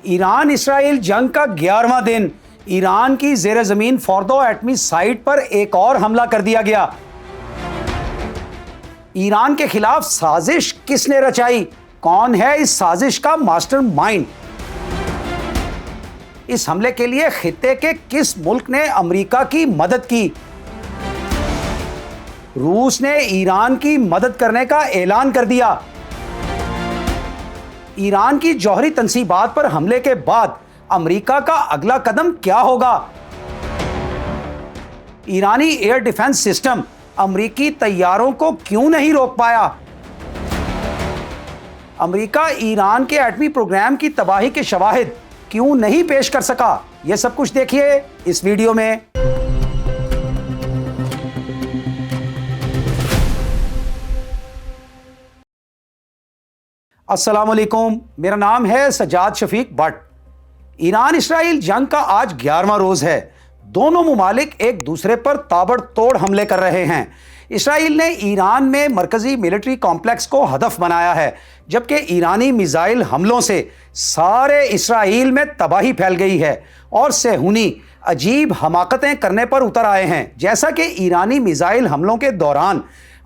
ایران اسرائیل جنگ کا 11واں دن، ایران کی زیر زمین فوردو ایٹمی سائٹ پر ایک اور حملہ کر دیا گیا۔ ایران کے خلاف سازش کس نے رچائی؟ کون ہے اس سازش کا ماسٹر مائنڈ؟ اس حملے کے لیے خطے کے کس ملک نے امریکہ کی مدد کی؟ روس نے ایران کی مدد کرنے کا اعلان کر دیا۔ ایران کی جوہری تنصیبات پر حملے کے بعد امریکہ کا اگلا قدم کیا ہوگا؟ ایرانی ایئر ڈیفنس سسٹم امریکی طیاروں کو کیوں نہیں روک پایا؟ امریکہ ایران کے ایٹمی پروگرام کی تباہی کے شواہد کیوں نہیں پیش کر سکا؟ یہ سب کچھ دیکھیے اس ویڈیو میں۔ السلام علیکم، میرا نام ہے سجاد شفیق بٹ۔ ایران اسرائیل جنگ کا آج 11واں روز ہے۔ دونوں ممالک ایک دوسرے پر تابڑ توڑ حملے کر رہے ہیں۔ اسرائیل نے ایران میں مرکزی ملٹری کمپلیکس کو ہدف بنایا ہے، جبکہ ایرانی میزائل حملوں سے سارے اسرائیل میں تباہی پھیل گئی ہے اور صہیونی عجیب حماقتیں کرنے پر اتر آئے ہیں، جیسا کہ ایرانی میزائل حملوں کے دوران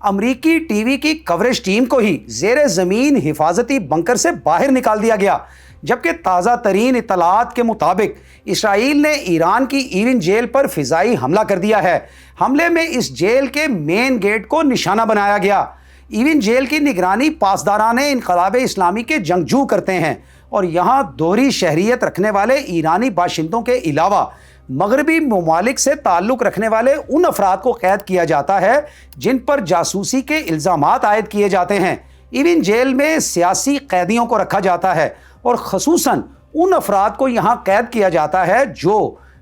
امریکی ٹی وی کی کوریج ٹیم کو ہی زیر زمین حفاظتی بنکر سے باہر نکال دیا گیا، جبکہ تازہ ترین اطلاعات کے مطابق اسرائیل نے ایران کی ایون جیل پر فضائی حملہ کر دیا ہے۔ حملے میں اس جیل کے مین گیٹ کو نشانہ بنایا گیا۔ ایون جیل کی نگرانی پاسداران انقلاب اسلامی کے جنگجو کرتے ہیں اور یہاں دوہری شہریت رکھنے والے ایرانی باشندوں کے علاوہ مغربی ممالک سے تعلق رکھنے والے ان افراد کو قید کیا جاتا ہے جن پر جاسوسی کے الزامات عائد کیے جاتے ہیں۔ ایون جیل میں سیاسی قیدیوں کو رکھا جاتا ہے اور خصوصاً ان افراد کو یہاں قید کیا جاتا ہے جو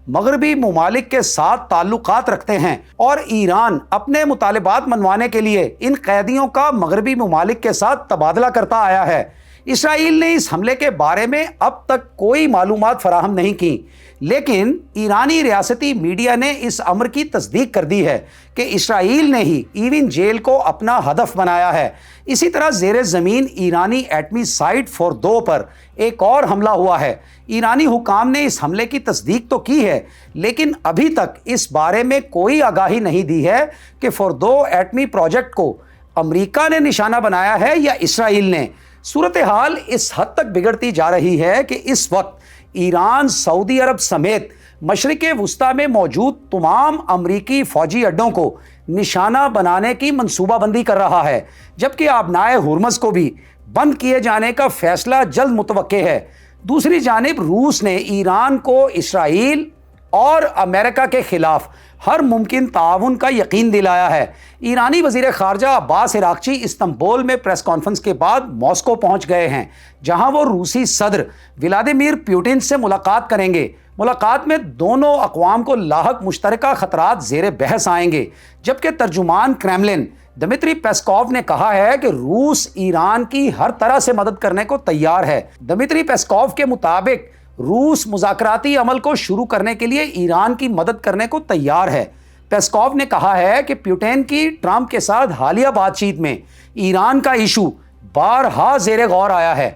مغربی ممالک کے ساتھ تعلقات رکھتے ہیں، اور ایران اپنے مطالبات منوانے کے لیے ان قیدیوں کا مغربی ممالک کے ساتھ تبادلہ کرتا آیا ہے۔ اسرائیل نے اس حملے کے بارے میں اب تک کوئی معلومات فراہم نہیں کی، لیکن ایرانی ریاستی میڈیا نے اس امر کی تصدیق کر دی ہے کہ اسرائیل نے ہی ایون جیل کو اپنا ہدف بنایا ہے۔ اسی طرح زیر زمین ایرانی ایٹمی سائٹ فوردو پر ایک اور حملہ ہوا ہے۔ ایرانی حکام نے اس حملے کی تصدیق تو کی ہے، لیکن ابھی تک اس بارے میں کوئی آگاہی نہیں دی ہے کہ فوردو ایٹمی پروجیکٹ کو امریکہ نے نشانہ بنایا ہے یا اسرائیل نے۔ صورتحال اس حد تک بگڑتی جا رہی ہے کہ اس وقت ایران سعودی عرب سمیت مشرق وسطیٰ میں موجود تمام امریکی فوجی اڈوں کو نشانہ بنانے کی منصوبہ بندی کر رہا ہے، جبکہ آبنائے ہرمز کو بھی بند کیے جانے کا فیصلہ جلد متوقع ہے۔ دوسری جانب روس نے ایران کو اسرائیل اور امریکہ کے خلاف ہر ممکن تعاون کا یقین دلایا ہے۔ ایرانی وزیر خارجہ عباس عراقچی استنبول میں پریس کانفرنس کے بعد ماسکو پہنچ گئے ہیں، جہاں وہ روسی صدر ولادیمیر پوٹن سے ملاقات کریں گے۔ ملاقات میں دونوں اقوام کو لاحق مشترکہ خطرات زیر بحث آئیں گے، جبکہ ترجمان کرملن دمتری پیسکوف نے کہا ہے کہ روس ایران کی ہر طرح سے مدد کرنے کو تیار ہے۔ دمتری پیسکوف کے مطابق روس مذاکراتی عمل کو شروع کرنے کے لیے ایران کی مدد کرنے کو تیار ہے۔ پیسکوف نے کہا ہے کہ پوٹن کی ٹرمپ کے ساتھ حالیہ بات چیت میں ایران کا ایشو بارہا زیر غور آیا ہے۔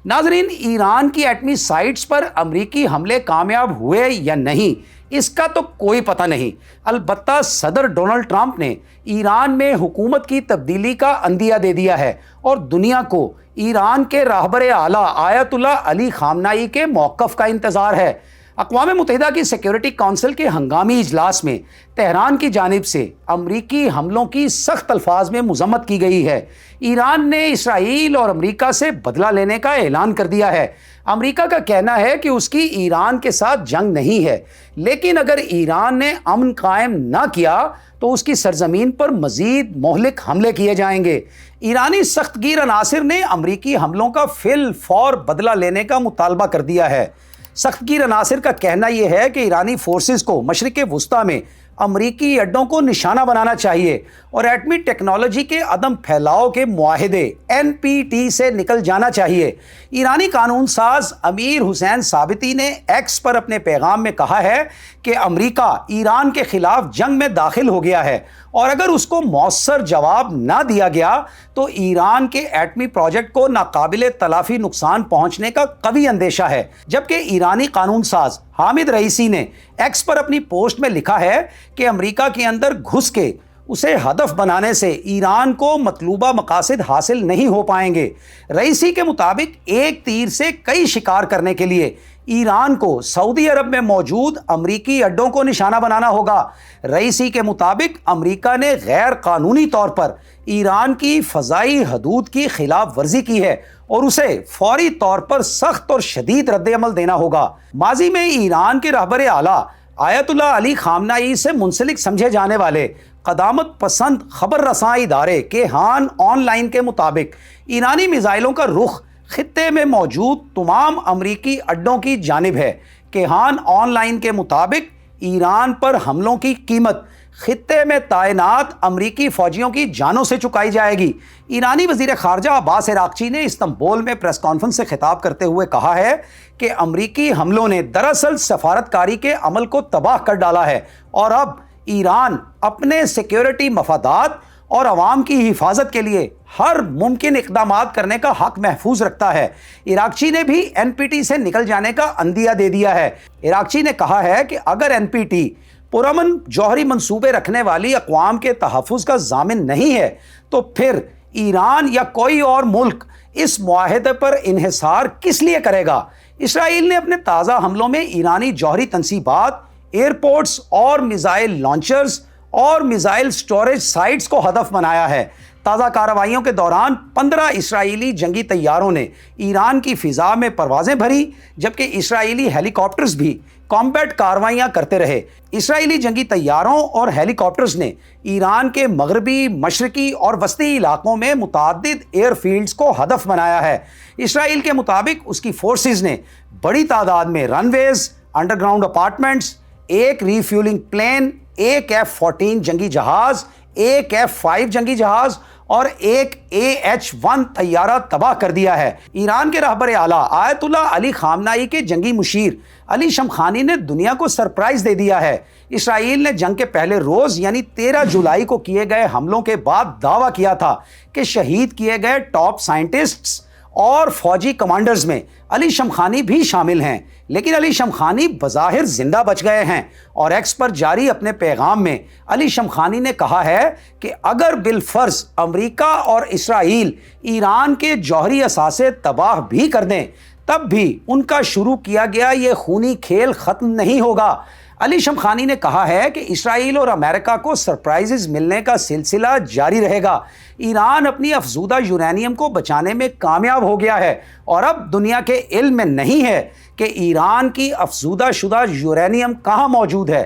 ناظرین، ایران کی ایٹمی سائٹس پر امریکی حملے کامیاب ہوئے یا نہیں، اس کا تو کوئی پتہ نہیں۔ البتہ صدر ڈونلڈ ٹرمپ نے ایران میں حکومت کی تبدیلی کا عندیہ دے دیا ہے اور دنیا کو ایران کے راہبر اعلیٰ آیت اللہ علی خامنائی کے موقف کا انتظار ہے۔ اقوام متحدہ کی سیکیورٹی کونسل کے ہنگامی اجلاس میں تہران کی جانب سے امریکی حملوں کی سخت الفاظ میں مذمت کی گئی ہے۔ ایران نے اسرائیل اور امریکہ سے بدلہ لینے کا اعلان کر دیا ہے۔ امریکہ کا کہنا ہے کہ اس کی ایران کے ساتھ جنگ نہیں ہے، لیکن اگر ایران نے امن قائم نہ کیا تو اس کی سرزمین پر مزید مہلک حملے کیے جائیں گے۔ ایرانی سخت گیر عناصر نے امریکی حملوں کا فی الفور بدلہ لینے کا مطالبہ کر دیا ہے۔ سخت گیر عناصر کا کہنا یہ ہے کہ ایرانی فورسز کو مشرق وسطیٰ میں امریکی اڈوں کو نشانہ بنانا چاہیے اور ایٹمی ٹیکنالوجی کے عدم پھیلاؤ کے معاہدے NPT سے نکل جانا چاہیے۔ ایرانی قانون ساز امیر حسین ثابتی نے ایکس پر اپنے پیغام میں کہا ہے کہ امریکہ ایران کے خلاف جنگ میں داخل ہو گیا ہے اور اگر اس کو مؤثر جواب نہ دیا گیا تو ایران کے ایٹمی پروجیکٹ کو ناقابل تلافی نقصان پہنچنے کا قوی اندیشہ ہے۔ جبکہ ایرانی قانون ساز حامد رئیسی نے ایکس پر اپنی پوسٹ میں لکھا ہے کہ امریکہ کے اندر گھس کے اسے ہدف بنانے سے ایران کو مطلوبہ مقاصد حاصل نہیں ہو پائیں گے۔ رئیسی کے مطابق ایک تیر سے کئی شکار کرنے کے لیے ایران کو سعودی عرب میں موجود امریکی اڈوں کو نشانہ بنانا ہوگا۔ رئیسی کے مطابق امریکہ نے غیر قانونی طور پر ایران کی فضائی حدود کی خلاف ورزی کی ہے اور اسے فوری طور پر سخت اور شدید رد عمل دینا ہوگا۔ ماضی میں ایران کے رہبر اعلیٰ آیت اللہ علی خامنہ ای سے منسلک سمجھے جانے والے قدامت پسند خبر رساں ادارے کیہان آن لائن کے مطابق ایرانی میزائلوں کا رخ خطے میں موجود تمام امریکی اڈوں کی جانب ہے۔ کیہان آن لائن کے مطابق ایران پر حملوں کی قیمت خطے میں تعینات امریکی فوجیوں کی جانوں سے چکائی جائے گی۔ ایرانی وزیر خارجہ عباس عراقچی نے استنبول میں پریس کانفرنس سے خطاب کرتے ہوئے کہا ہے کہ امریکی حملوں نے دراصل سفارتکاری کے عمل کو تباہ کر ڈالا ہے اور اب ایران اپنے سیکیورٹی مفادات اور عوام کی حفاظت کے لیے ہر ممکن اقدامات کرنے کا حق محفوظ رکھتا ہے۔ عراقچی نے بھی NPT سے نکل جانے کا عندیہ دے دیا ہے۔ عراقچی نے کہا ہے کہ اگر NPT پرامن جوہری منصوبے رکھنے والی اقوام کے تحفظ کا ضامن نہیں ہے تو پھر ایران یا کوئی اور ملک اس معاہدے پر انحصار کس لیے کرے گا؟ اسرائیل نے اپنے تازہ حملوں میں ایرانی جوہری تنصیبات، ایئرپورٹس اور میزائل لانچرز اور میزائل سٹوریج سائٹس کو ہدف بنایا ہے۔ تازہ کارروائیوں کے دوران 15 اسرائیلی جنگی طیاروں نے ایران کی فضا میں پروازیں بھری جبکہ اسرائیلی ہیلی کاپٹرز بھی کامبیٹ کارروائیاں کرتے رہے۔ اسرائیلی جنگی طیاروں اور ہیلی کاپٹرز نے ایران کے مغربی، مشرقی اور وسطی علاقوں میں متعدد ایئر فیلڈز کو ہدف بنایا ہے۔ اسرائیل کے مطابق اس کی فورسز نے بڑی تعداد میں رن ویز، انڈر گراؤنڈ اپارٹمنٹس، ایک ری فیولنگ پلین، ایک F-14 جنگی جہاز، ایک F-5 جنگی جہاز اور ایک AH-1 طیارہ تباہ کر دیا ہے۔ ایران کے رہبر اعلیٰ آیت اللہ علی خامنہ ای کے جنگی مشیر علی شمخانی نے دنیا کو سرپرائز دے دیا ہے۔ اسرائیل نے جنگ کے پہلے روز یعنی 13 جولائی کو کیے گئے حملوں کے بعد دعویٰ کیا تھا کہ شہید کیے گئے ٹاپ سائنٹسٹس اور فوجی کمانڈرز میں علی شمخانی بھی شامل ہیں، لیکن علی شمخانی بظاہر زندہ بچ گئے ہیں اور ایکس پر جاری اپنے پیغام میں علی شمخانی نے کہا ہے کہ اگر بالفرض امریکہ اور اسرائیل ایران کے جوہری اثاثے تباہ بھی کر دیں تب بھی ان کا شروع کیا گیا یہ خونی کھیل ختم نہیں ہوگا۔ علی شمخانی نے کہا ہے کہ اسرائیل اور امریکہ کو سرپرائزز ملنے کا سلسلہ جاری رہے گا۔ ایران اپنی افزودہ یورینیم کو بچانے میں کامیاب ہو گیا ہے اور اب دنیا کے علم میں نہیں ہے کہ ایران کی افزودہ شدہ یورینیم کہاں موجود ہے۔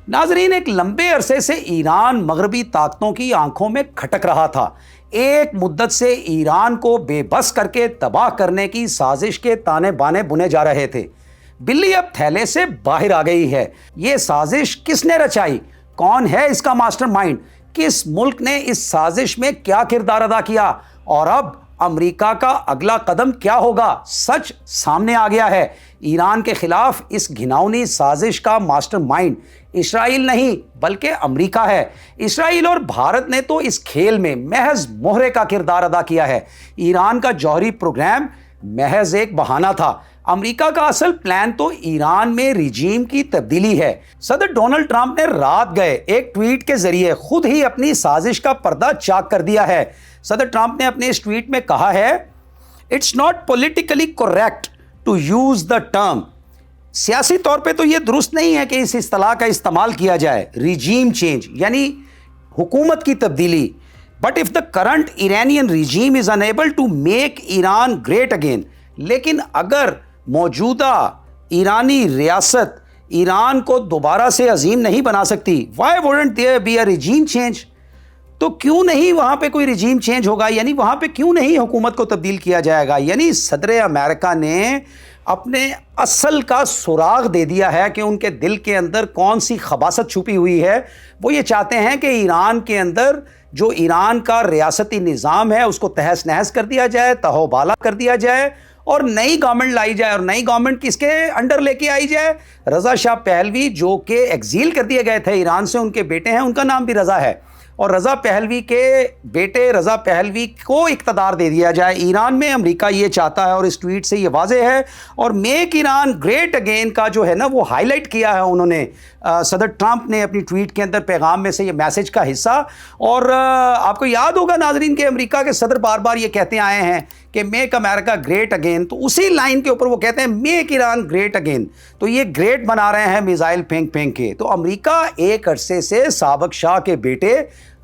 ناظرین، ایک لمبے عرصے سے ایران مغربی طاقتوں کی آنکھوں میں کھٹک رہا تھا۔ ایک مدت سے ایران کو بے بس کر کے تباہ کرنے کی سازش کے تانے بانے بنے جا رہے تھے۔ بلی اب تھیلے سے باہر آ گئی ہے۔ یہ سازش کس نے رچائی؟ کون ہے اس کا ماسٹر مائنڈ؟ کس ملک نے اس سازش میں کیا کردار ادا کیا؟ اور اب امریکہ کا اگلا قدم کیا ہوگا؟ سچ سامنے آ گیا ہے۔ ایران کے خلاف اس گھناؤنی سازش کا ماسٹر مائنڈ اسرائیل نہیں بلکہ امریکہ ہے۔ اسرائیل اور بھارت نے تو اس کھیل میں محض مہرے کا کردار ادا کیا ہے۔ ایران کا جوہری پروگرام محض ایک بہانہ تھا۔ امریکہ کا اصل پلان تو ایران میں رجیم کی تبدیلی ہے۔ صدر ڈونلڈ ٹرمپ نے رات گئے ایک ٹویٹ کے ذریعے خود ہی اپنی سازش کا پردہ چاک کر دیا ہے۔ صدر ٹرمپ نے اپنے اس ٹویٹ میں کہا ہے it's not politically correct to use the term, سیاسی طور پہ تو یہ درست نہیں ہے کہ اس اصطلاح کا استعمال کیا جائے، ریجیم چینج یعنی حکومت کی تبدیلی، but if the current Iranian regime is unable to make Iran great again, لیکن اگر موجودہ ایرانی ریاست ایران کو دوبارہ سے عظیم نہیں بنا سکتی، why wouldn't there be a regime change, تو کیوں نہیں وہاں پہ کوئی ریجیم چینج ہوگا؟ یعنی وہاں پہ کیوں نہیں حکومت کو تبدیل کیا جائے گا؟ یعنی صدر امریکہ نے اپنے اصل کا سراغ دے دیا ہے کہ ان کے دل کے اندر کون سی خباثت چھپی ہوئی ہے۔ وہ یہ چاہتے ہیں کہ ایران کے اندر جو ایران کا ریاستی نظام ہے اس کو تہس نہس کر دیا جائے، تہو بالا کر دیا جائے اور نئی گورنمنٹ لائی جائے۔ اور نئی گورنمنٹ کس کے انڈر لے کے آئی جائے؟ رضا شاہ پہلوی جو کہ ایگزیل کر دیے گئے تھے ایران سے، ان کے بیٹے ہیں، ان کا نام بھی رضا ہے، اور رضا پہلوی کے بیٹے رضا پہلوی کو اقتدار دے دیا جائے ایران میں۔ امریکہ یہ چاہتا ہے اور اس ٹویٹ سے یہ واضح ہے۔ اور میک ایران گریٹ اگین کا جو ہے نا وہ ہائی لائٹ کیا ہے انہوں نے، صدر ٹرمپ نے اپنی ٹویٹ کے اندر پیغام میں سے یہ میسج کا حصہ۔ اور آپ کو یاد ہوگا ناظرین کہ امریکہ کے صدر بار بار یہ کہتے آئے ہیں کہ میک امریکہ گریٹ اگین، تو اسی لائن کے اوپر وہ کہتے ہیں میک ایران گریٹ اگین، تو یہ گریٹ بنا رہے ہیں میزائل پھینک پھینک کے۔ تو امریکہ ایک عرصے سے سابق شاہ کے بیٹے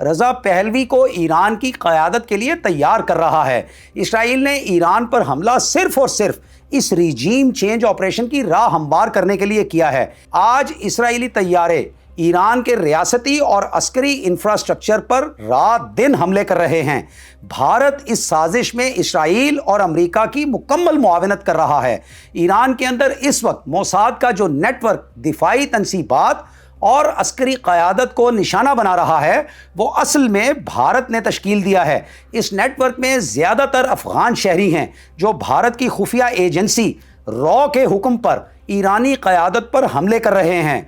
رضا پہلوی کو ایران کی قیادت کے لیے تیار کر رہا ہے۔ اسرائیل نے ایران پر حملہ صرف اور صرف اس ریجیم چینج آپریشن کی راہ ہموار کرنے کے لیے کیا ہے۔ آج اسرائیلی طیارے ایران کے ریاستی اور عسکری انفراسٹرکچر پر رات دن حملے کر رہے ہیں۔ بھارت اس سازش میں اسرائیل اور امریکہ کی مکمل معاونت کر رہا ہے۔ ایران کے اندر اس وقت موساد کا جو نیٹ ورک دفاعی تنصیبات اور عسکری قیادت کو نشانہ بنا رہا ہے وہ اصل میں بھارت نے تشکیل دیا ہے۔ اس نیٹ ورک میں زیادہ تر افغان شہری ہیں جو بھارت کی خفیہ ایجنسی را کے حکم پر ایرانی قیادت پر حملے کر رہے ہیں۔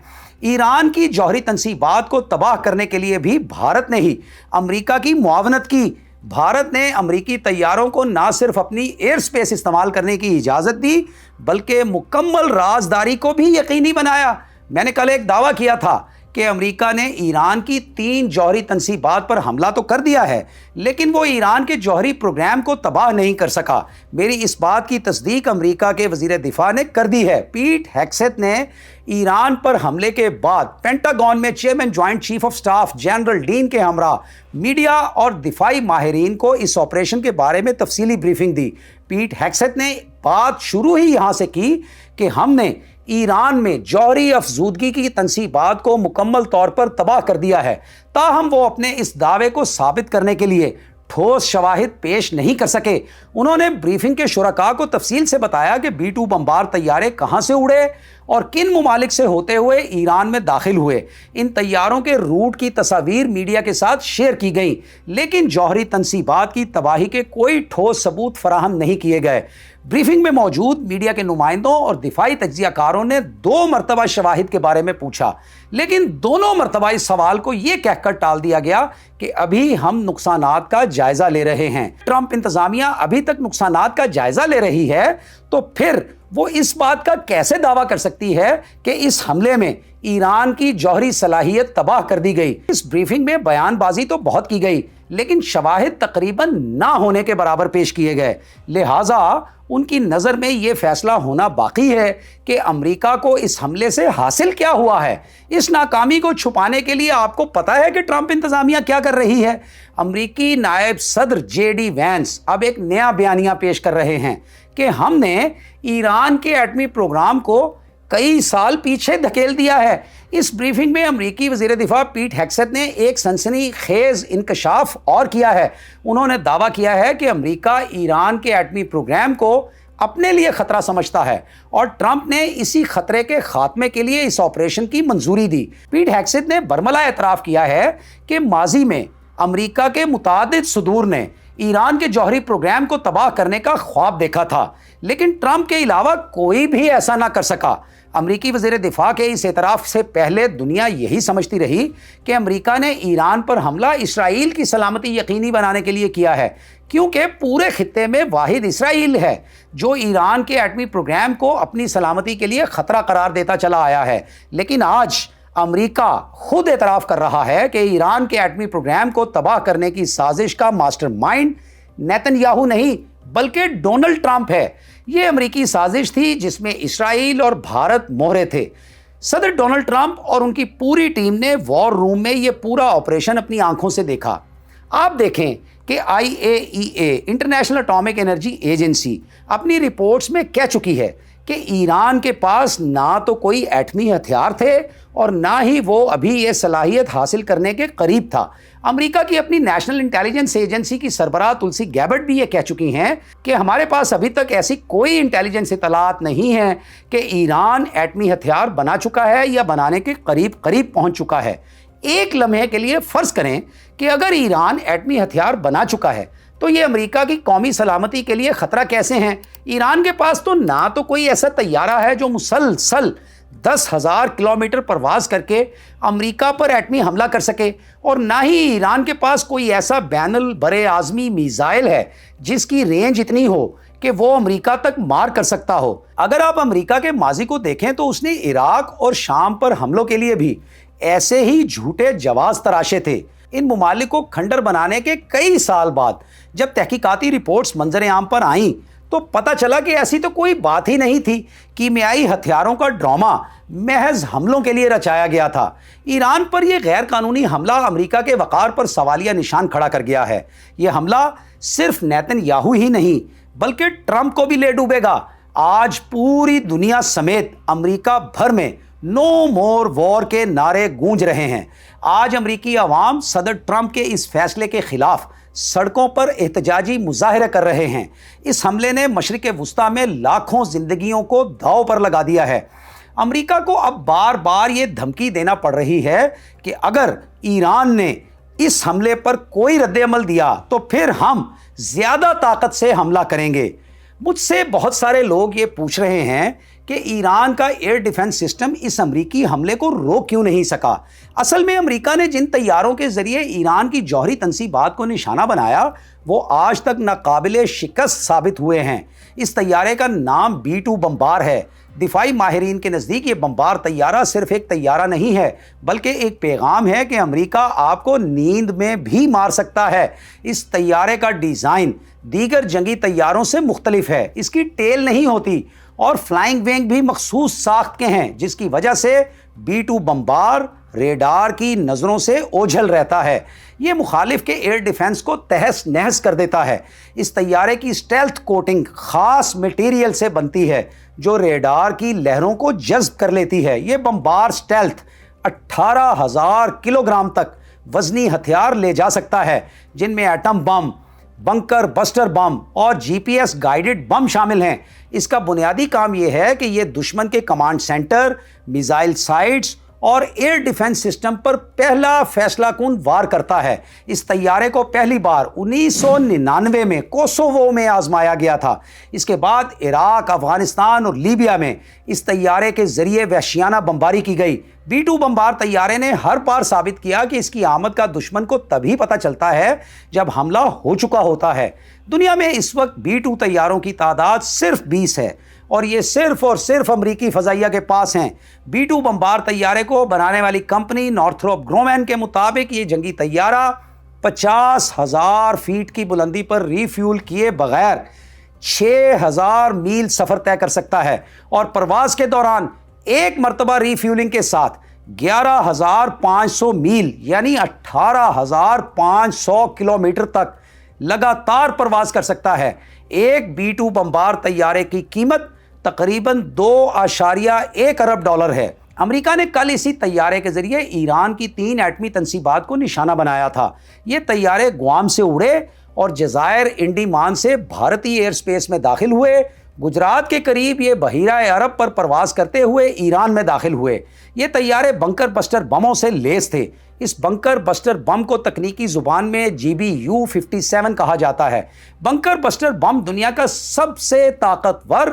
ایران کی جوہری تنصیبات کو تباہ کرنے کے لیے بھی بھارت نے ہی امریکہ کی معاونت کی۔ بھارت نے امریکی طیاروں کو نہ صرف اپنی ایئر سپیس استعمال کرنے کی اجازت دی بلکہ مکمل رازداری کو بھی یقینی بنایا۔ میں نے کل ایک دعویٰ کیا تھا کہ امریکہ نے ایران کی 3 جوہری تنصیبات پر حملہ تو کر دیا ہے لیکن وہ ایران کے جوہری پروگرام کو تباہ نہیں کر سکا۔ میری اس بات کی تصدیق امریکہ کے وزیر دفاع نے کر دی ہے۔ پیٹ ہیگسیت نے ایران پر حملے کے بعد پینٹاگون میں chairman joint chief of staff general Dan کے ہمراہ میڈیا اور دفاعی ماہرین کو اس آپریشن کے بارے میں تفصیلی بریفنگ دی۔ پیٹ ہیگسیت نے بات شروع ہی یہاں سے کی کہ ہم نے ایران میں جوہری افزودگی کی تنصیبات کو مکمل طور پر تباہ کر دیا ہے، تاہم وہ اپنے اس دعوے کو ثابت کرنے کے لیے ٹھوس شواہد پیش نہیں کر سکے۔ انہوں نے بریفنگ کے شرکاء کو تفصیل سے بتایا کہ B-2 بمبار طیارے کہاں سے اڑے اور کن ممالک سے ہوتے ہوئے ایران میں داخل ہوئے۔ ان طیاروں کے روٹ کی تصاویر میڈیا کے ساتھ شیئر کی گئیں لیکن جوہری تنصیبات کی تباہی کے کوئی ٹھوس ثبوت فراہم نہیں کیے گئے۔ بریفنگ میں موجود میڈیا کے نمائندوں اور دفاعی تجزیہ کاروں نے 2 مرتبہ شواہد کے بارے میں پوچھا لیکن دونوں مرتبہ اس سوال کو یہ کہہ کر ٹال دیا گیا کہ ابھی ہم نقصانات کا جائزہ لے رہے ہیں۔ ٹرمپ انتظامیہ ابھی تک نقصانات کا جائزہ لے رہی ہے تو پھر وہ اس بات کا کیسے دعویٰ کر سکتی ہے کہ اس حملے میں ایران کی جوہری صلاحیت تباہ کر دی گئی؟ اس بریفنگ میں بیان بازی تو بہت کی گئی لیکن شواہد تقریباً نہ ہونے کے برابر پیش کیے گئے، لہٰذا ان کی نظر میں یہ فیصلہ ہونا باقی ہے کہ امریکہ کو اس حملے سے حاصل کیا ہوا ہے۔ اس ناکامی کو چھپانے کے لیے آپ کو پتہ ہے کہ ٹرمپ انتظامیہ کیا کر رہی ہے؟ امریکی نائب صدر JD وینس اب ایک نیا بیانیہ پیش کر رہے ہیں کہ ہم نے ایران کے ایٹمی پروگرام کو کئی سال پیچھے دھکیل دیا ہے۔ اس بریفنگ میں امریکی وزیر دفاع پیٹ ہیگسیت نے ایک سنسنی خیز انکشاف اور کیا ہے۔ انہوں نے دعویٰ کیا ہے کہ امریکہ ایران کے ایٹمی پروگرام کو اپنے لیے خطرہ سمجھتا ہے اور ٹرمپ نے اسی خطرے کے خاتمے کے لیے اس آپریشن کی منظوری دی۔ پیٹ ہیگسیت نے برملا اعتراف کیا ہے کہ ماضی میں امریکہ کے متعدد صدور نے ایران کے جوہری پروگرام کو تباہ کرنے کا خواب دیکھا تھا لیکن ٹرمپ کے علاوہ کوئی بھی ایسا نہ کر سکا۔ امریکی وزیر دفاع کے اس اعتراف سے پہلے دنیا یہی سمجھتی رہی کہ امریکہ نے ایران پر حملہ اسرائیل کی سلامتی یقینی بنانے کے لیے کیا ہے کیونکہ پورے خطے میں واحد اسرائیل ہے جو ایران کے ایٹمی پروگرام کو اپنی سلامتی کے لیے خطرہ قرار دیتا چلا آیا ہے۔ لیکن آج امریکہ خود اعتراف کر رہا ہے کہ ایران کے ایٹمی پروگرام کو تباہ کرنے کی سازش کا ماسٹر مائنڈ نیتن یاہو نہیں بلکہ ڈونلڈ ٹرمپ ہے۔ یہ امریکی سازش تھی جس میں اسرائیل اور بھارت موہرے تھے۔ صدر ڈونلڈ ٹرمپ اور ان کی پوری ٹیم نے وار روم میں یہ پورا آپریشن اپنی آنکھوں سے دیکھا۔ آپ دیکھیں کہ IAEA international atomic energy agency اپنی رپورٹس میں کہہ چکی ہے کہ ایران کے پاس نہ تو کوئی ایٹمی ہتھیار تھے اور نہ ہی وہ ابھی یہ صلاحیت حاصل کرنے کے قریب تھا۔ امریکہ کی اپنی نیشنل انٹیلیجنس ایجنسی کی سربراہ تلسی گیبٹ بھی یہ کہہ چکی ہیں کہ ہمارے پاس ابھی تک ایسی کوئی انٹیلیجنس اطلاعات نہیں ہیں کہ ایران ایٹمی ہتھیار بنا چکا ہے یا بنانے کے قریب پہنچ چکا ہے۔ ایک لمحے کے لیے فرض کریں کہ اگر ایران ایٹمی ہتھیار بنا چکا ہے تو یہ امریکہ کی قومی سلامتی کے لیے خطرہ کیسے ہیں؟ ایران کے پاس تو نہ تو کوئی ایسا طیارہ ہے جو مسلسل 10,000 کلومیٹر پرواز کر کے امریکہ پر ایٹمی حملہ کر سکے، اور نہ ہی ایران کے پاس کوئی ایسا بین البر اعظمی میزائل ہے جس کی رینج اتنی ہو کہ وہ امریکہ تک مار کر سکتا ہو۔ اگر آپ امریکہ کے ماضی کو دیکھیں تو اس نے عراق اور شام پر حملوں کے لیے بھی ایسے ہی جھوٹے جواز تراشے تھے۔ ان ممالک کو کھنڈر بنانے کے کئی سال بعد جب تحقیقاتی رپورٹس منظر عام پر آئیں تو پتہ چلا کہ ایسی تو کوئی بات ہی نہیں تھی، کیمیائی ہتھیاروں کا ڈرامہ محض حملوں کے لیے رچایا گیا تھا۔ ایران پر یہ غیر قانونی حملہ امریکہ کے وقار پر سوالیہ نشان کھڑا کر گیا ہے۔ یہ حملہ صرف نیتن یاہو ہی نہیں بلکہ ٹرمپ کو بھی لے ڈوبے گا۔ آج پوری دنیا سمیت امریکہ بھر میں نو مور وار کے نعرے گونج رہے ہیں۔ آج امریکی عوام صدر ٹرمپ کے اس فیصلے کے خلاف سڑکوں پر احتجاجی مظاہرے کر رہے ہیں۔ اس حملے نے مشرق وسطیٰ میں لاکھوں زندگیوں کو داؤ پر لگا دیا ہے۔ امریکہ کو اب بار بار یہ دھمکی دینا پڑ رہی ہے کہ اگر ایران نے اس حملے پر کوئی رد عمل دیا تو پھر ہم زیادہ طاقت سے حملہ کریں گے۔ مجھ سے بہت سارے لوگ یہ پوچھ رہے ہیں کہ ایران کا ایئر ڈیفنس سسٹم اس امریکی حملے کو روک کیوں نہیں سکا؟ اصل میں امریکہ نے جن طیاروں کے ذریعے ایران کی جوہری تنصیبات کو نشانہ بنایا وہ آج تک ناقابل شکست ثابت ہوئے ہیں۔ اس طیارے کا نام B-2 بمبار ہے۔ دفاعی ماہرین کے نزدیک یہ بمبار طیارہ صرف ایک طیارہ نہیں ہے بلکہ ایک پیغام ہے کہ امریکہ آپ کو نیند میں بھی مار سکتا ہے۔ اس طیارے کا ڈیزائن دیگر جنگی طیاروں سے مختلف ہے۔ اس کی ٹیل نہیں ہوتی اور فلائنگ ونگ بھی مخصوص ساخت کے ہیں جس کی وجہ سے B-2 بمبار ریڈار کی نظروں سے اوجھل رہتا ہے۔ یہ مخالف کے ایئر ڈیفنس کو تہس نہس کر دیتا ہے۔ اس طیارے کی اسٹیلتھ کوٹنگ خاص مٹیریل سے بنتی ہے جو ریڈار کی لہروں کو جذب کر لیتی ہے۔ یہ بمبار اسٹیلتھ 18,000 کلوگرام تک وزنی ہتھیار لے جا سکتا ہے جن میں ایٹم بم، بنکر بسٹر بم اور GPS گائیڈڈ بم شامل ہیں۔ اس کا بنیادی کام یہ ہے کہ یہ دشمن کے کمانڈ سینٹر، میزائل سائٹس اور ایئر ڈیفنس سسٹم پر پہلا فیصلہ کن وار کرتا ہے۔ اس طیارے کو پہلی بار 1999 میں کوسوو میں آزمایا گیا تھا۔ اس کے بعد عراق، افغانستان اور لیبیا میں اس طیارے کے ذریعے وحشیانہ بمباری کی گئی۔ B-2 بمبار طیارے نے ہر بار ثابت کیا کہ اس کی آمد کا دشمن کو تبھی پتہ چلتا ہے جب حملہ ہو چکا ہوتا ہے۔ دنیا میں اس وقت B-2 طیاروں کی تعداد صرف 20 ہے اور یہ صرف اور صرف امریکی فضائیہ کے پاس ہیں۔ B-2 بمبار طیارے کو بنانے والی کمپنی نارتھروپ گرومین کے مطابق یہ جنگی طیارہ 50,000 فیٹ کی بلندی پر ری فیول کیے بغیر 6,000 میل سفر طے کر سکتا ہے اور پرواز کے دوران ایک مرتبہ ری فیولنگ کے ساتھ 11,500 میل یعنی 18,500 کلومیٹر تک لگاتار پرواز کر سکتا ہے۔ ایک B-2 بمبار طیارے کی قیمت تقریباً $2.1 ارب ہے۔ امریکہ نے کل اسی طیارے کے ذریعے ایران کی 3 ایٹمی تنصیبات کو نشانہ بنایا تھا۔ یہ طیارے گوام سے اڑے اور جزائر انڈیمان سے بھارتی ایئر سپیس میں داخل ہوئے۔ گجرات کے قریب یہ بحیرہ عرب پر پرواز کرتے ہوئے ایران میں داخل ہوئے۔ یہ طیارے بنکر بسٹر بموں سے لیس تھے۔ اس بنکر بسٹر بم کو تکنیکی زبان میں GBU-57 کہا جاتا ہے۔ بنکر بسٹر بم دنیا کا سب سے طاقتور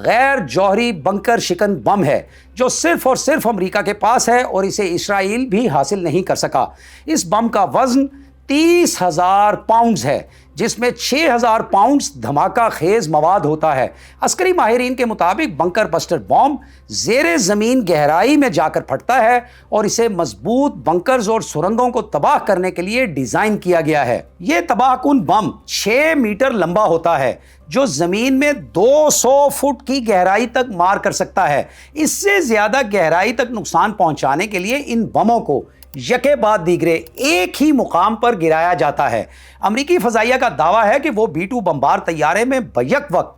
غیر جوہری بنکر شکن بم ہے جو صرف اور صرف امریکہ کے پاس ہے اور اسے اسرائیل بھی حاصل نہیں کر سکا۔ اس بم کا وزن 30,000 پاؤنڈز ہے جس میں 6,000 پاؤنڈز دھماکہ خیز مواد ہوتا ہے۔ عسکری ماہرین کے مطابق بنکر بسٹر بم زیر زمین گہرائی میں جا کر پھٹتا ہے اور اسے مضبوط بنکرز اور سرنگوں کو تباہ کرنے کے لیے ڈیزائن کیا گیا ہے۔ یہ تباہ کن بم 6 میٹر لمبا ہوتا ہے جو زمین میں 200 فٹ کی گہرائی تک مار کر سکتا ہے۔ اس سے زیادہ گہرائی تک نقصان پہنچانے کے لیے ان بموں کو یکے بعد دیگرے ایک ہی مقام پر گرایا جاتا ہے۔ امریکی فضائیہ کا دعویٰ ہے کہ وہ B-2 بمبار طیارے میں بیک وقت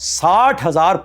60,000